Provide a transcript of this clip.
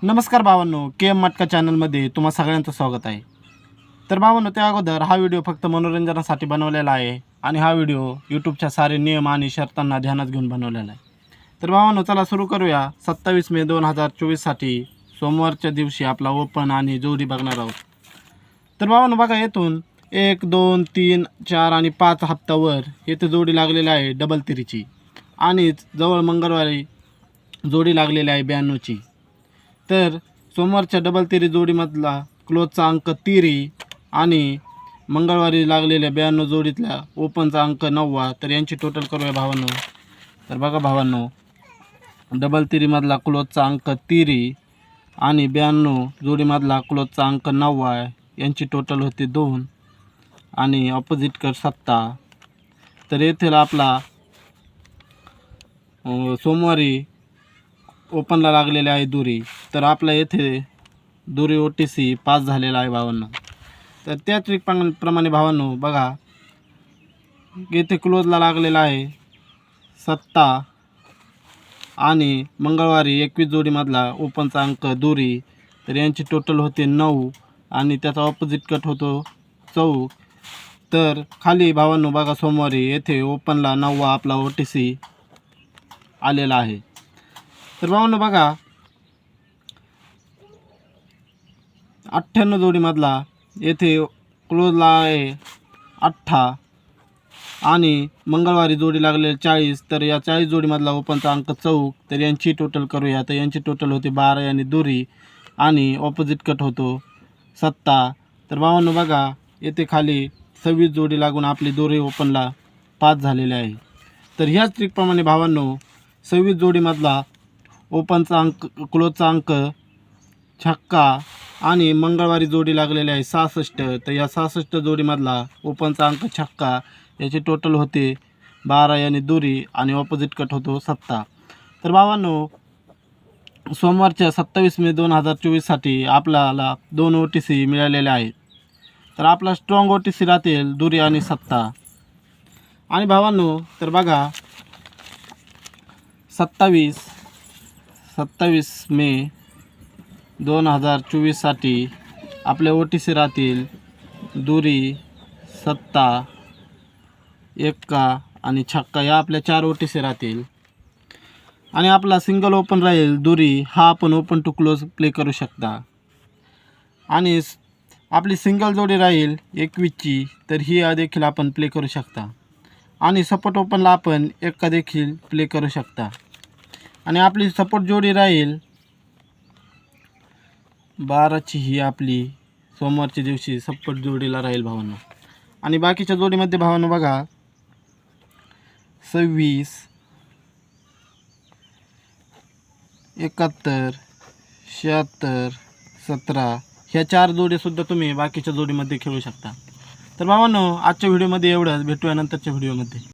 नमस्कार भावांनो, KM मटका चॅनलमध्ये तुम्हा सगळ्यांचं स्वागत आहे। तर भावांनो, त्या अगोदर हा व्हिडिओ फक्त मनोरंजनासाठी बनवलेला आहे आणि हा व्हिडिओ यूट्यूबच्या सारे नियम आणि शर्तांना ध्यानात घेऊन बनवलेला आहे। तर भावांनो, चला सुरू करूया। 27 मे 2024 साठी सोमवारच्या दिवशी आपला ओपन आणि जोडी बघणार आहोत। तर भावांनो बघा, येथून 1 2 3 4 आणि 5 हप्त्यावर येथे जोडी लागलेली आहे डबल तिरीची आणि जवळ मंगळवारी जोडी लागलेली आहे 92 ची। तर सोमवारच्या डबल तिरी जोडीमधला क्लोजचा अंक तिरी आणि मंगळवारी लागलेल्या 92 जोडीतल्या ओपनचा अंक 9वा। तर यांची टोटल करूया भावांनो। तर बघा भावांनो, डबल तिरीमधला क्लोजचा अंक तिरी आणि 92 जोडीमधला क्लोजचा अंक 9वा, यांची टोटल होते 2 आणि ऑपोजिट कट 7। तर येथील आपला सोमवारी ओपनला लागलेले आहे दुरी। तर आपला येथे दुरी OTC पास झालेला आहे भावांनो। तर त्याच प्रमाणे भावांनो बघा, येथे क्लोजला लागलेला आहे 7 आणि मंगळवारी 21 जोडीमधला ओपनचा अंक दुरी। तर यांची टोटल होते 9 आणि त्याचा ऑपोजिट कट होतो 4। तर खाली भावांनो बघा, सोमवारी येथे ओपनला 9वा आपला OTC आलेला आहे। तर भावांनो बघा, 98 जोडीमधला येथे क्लोजला आहे 8 आणि मंगळवारी जोडी लागलेली 40। तर या 40 जोडीमधला ओपनचा अंक 4। तर यांची टोटल करूया। तर यांची टोटल होते 12 आणि दुरी आणि ऑपोजिट कट होतो 7। तर भावांनो बघा, येथे खाली 26 जोडी लागून आपली दोरी ओपनला पास झालेली आहे। तर ह्याच ट्रिकप्रमाणे भावांनो 26 जोडीमधला ओपनचा अंक क्लोजचा अंक छक्का आणि मंगळवारी जोडी लागलेली आहे 66। तर या 66 जोडीमधला ओपनचा अंक छक्का, याचे टोटल होते 12 आणि दुरी आणि ऑपोजिट कट होतो 7। तर भावांनो, सोमवारच्या 27 मे 2024 साठी आपल्याला 2 OTC मिळालेले आहेत। तर आपला स्ट्रॉंग OTC राहतील दुरी आणि 7। आणि भावांनो तर बघा, 27 मे 2024 साठी आपले OTC राहतील दुरी, 7, एक्का आणि छक्का, या आपल्या 4 OTC राहतील। आणि आपला सिंगल ओपन राहील दुरी, हा आपण ओपन टू क्लोज प्ले करू शकता। आणि आपली सिंगल जोडी राहील 21 ची, तर ही देखील आपण प्ले करू शकता। आणि सपोर्ट ओपनला आपण एक्का देखील प्ले करू शकता। आणि आपली सपोर्ट जोडी राहील 12 ची, ही आपली सोमवारच्या दिवशी सपोर्ट जोडीला राहील भावांनो। आणि बाकीच्या जोडीमध्ये भावांनो बघा, 26, 71, 76, 17 ह्या 4 जोडीसुद्धा तुम्ही बाकीच्या जोडीमध्ये खेळू शकता। तर भावांनो, आजच्या व्हिडिओमध्ये एवढंच। भेटूया नंतरच्या व्हिडिओमध्ये।